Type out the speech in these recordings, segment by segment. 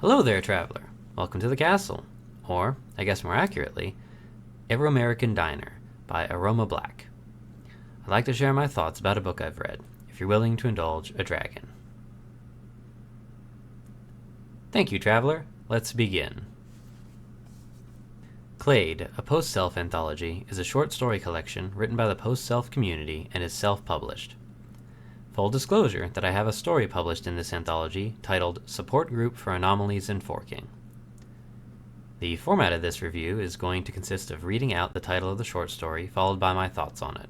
Hello there, traveler. Welcome to the castle, or, I guess more accurately, Aromerican Diner by Aroma Black. I'd like to share my thoughts about a book I've read, if you're willing to indulge a dragon. Thank you, traveler. Let's begin. Clade, a post-self anthology, is a short story collection written by the post-self community and is self-published. Full disclosure that I have a story published in this anthology titled Support Group for Anomalies in Forking. The format of this review is going to consist of reading out the title of the short story followed by my thoughts on it.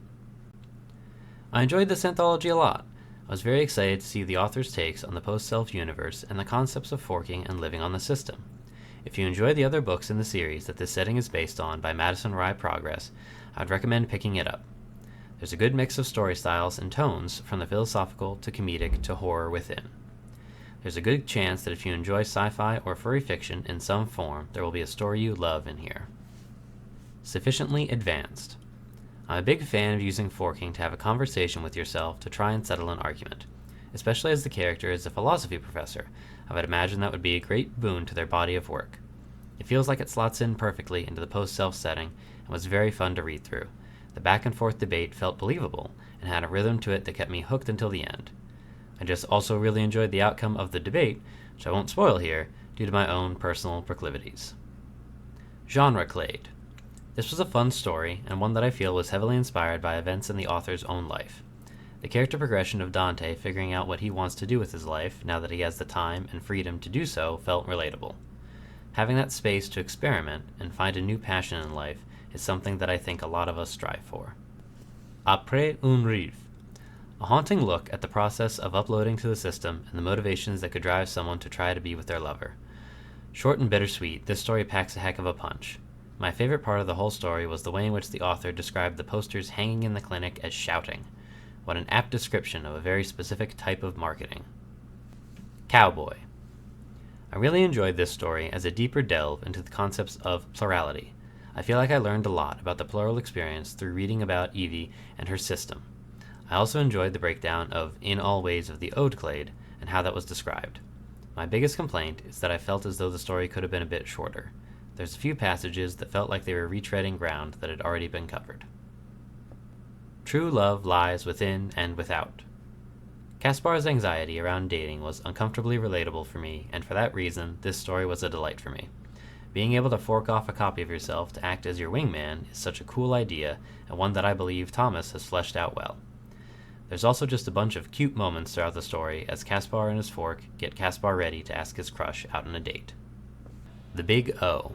I enjoyed this anthology a lot. I was very excited to see the author's takes on the post-self universe and the concepts of forking and living on the system. If you enjoy the other books in the series that this setting is based on by Madison Rye Progress, I'd recommend picking it up. There's a good mix of story styles and tones, from the philosophical to comedic to horror within. There's a good chance that if you enjoy sci-fi or furry fiction in some form, there will be a story you love in here. Sufficiently advanced. I'm a big fan of using forking to have a conversation with yourself to try and settle an argument. Especially as the character is a philosophy professor, I would imagine that would be a great boon to their body of work. It feels like it slots in perfectly into the post-self setting and was very fun to read through. The back and forth debate felt believable and had a rhythm to it that kept me hooked until the end. I just also really enjoyed the outcome of the debate, which I won't spoil here due to my own personal proclivities. Genre Clade. This was a fun story and one that I feel was heavily inspired by events in the author's own life. The character progression of Dante figuring out what he wants to do with his life now that he has the time and freedom to do so felt relatable. Having that space to experiment and find a new passion in life is something that I think a lot of us strive for. Après un rêve. A haunting look at the process of uploading to the system and the motivations that could drive someone to try to be with their lover. Short and bittersweet, this story packs a heck of a punch. My favorite part of the whole story was the way in which the author described the posters hanging in the clinic as shouting. What an apt description of a very specific type of marketing. Cowboy. I really enjoyed this story as a deeper delve into the concepts of plurality. I feel like I learned a lot about the plural experience through reading about Evie and her system. I also enjoyed the breakdown of In All Ways of the Ode Clade and how that was described. My biggest complaint is that I felt as though the story could have been a bit shorter. There's a few passages that felt like they were retreading ground that had already been covered. True love lies within and without. Kaspar's anxiety around dating was uncomfortably relatable for me, and for that reason, this story was a delight for me. Being able to fork off a copy of yourself to act as your wingman is such a cool idea, and one that I believe Thomas has fleshed out well. There's also just a bunch of cute moments throughout the story as Caspar and his fork get Caspar ready to ask his crush out on a date. The Big O.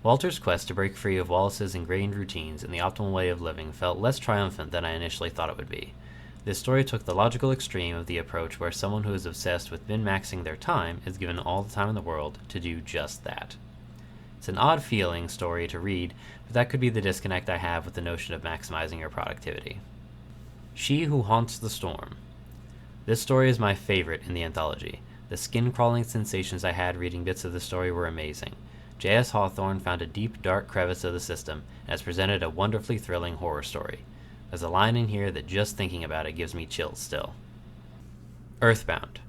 Walter's quest to break free of Wallace's ingrained routines and the optimal way of living felt less triumphant than I initially thought it would be. This story took the logical extreme of the approach where someone who is obsessed with min-maxing their time is given all the time in the world to do just that. It's an odd feeling story to read, but that could be the disconnect I have with the notion of maximizing your productivity. She Who Haunts the Storm. This story is my favorite in the anthology. The skin-crawling sensations I had reading bits of the story were amazing. J.S. Hawthorne found a deep, dark crevice of the system and has presented a wonderfully thrilling horror story. There's a line in here that just thinking about it gives me chills still. Earthbound.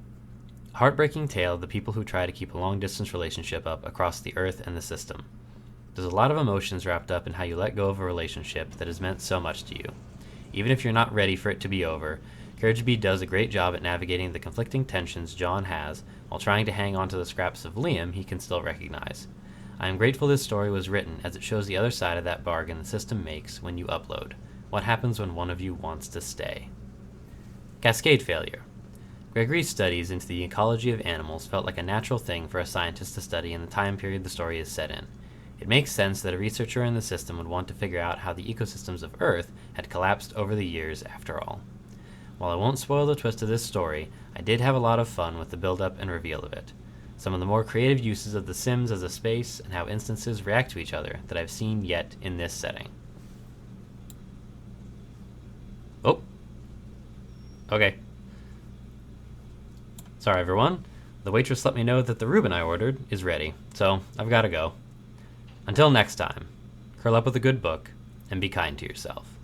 A heartbreaking tale of the people who try to keep a long-distance relationship up across the Earth and the system. There's a lot of emotions wrapped up in how you let go of a relationship that has meant so much to you. Even if you're not ready for it to be over, Courage B does a great job at navigating the conflicting tensions John has while trying to hang on to the scraps of Liam he can still recognize. I am grateful this story was written as it shows the other side of that bargain the system makes when you upload. What happens when one of you wants to stay? Cascade failure. Gregory's studies into the ecology of animals felt like a natural thing for a scientist to study in the time period the story is set in. It makes sense that a researcher in the system would want to figure out how the ecosystems of Earth had collapsed over the years after all. While I won't spoil the twist of this story, I did have a lot of fun with the build-up and reveal of it. Some of the more creative uses of the Sims as a space and how instances react to each other that I've seen yet in this setting. Oh. Okay. Sorry everyone, the waitress let me know that the Reuben I ordered is ready, so I've gotta go. Until next time, curl up with a good book, and be kind to yourself.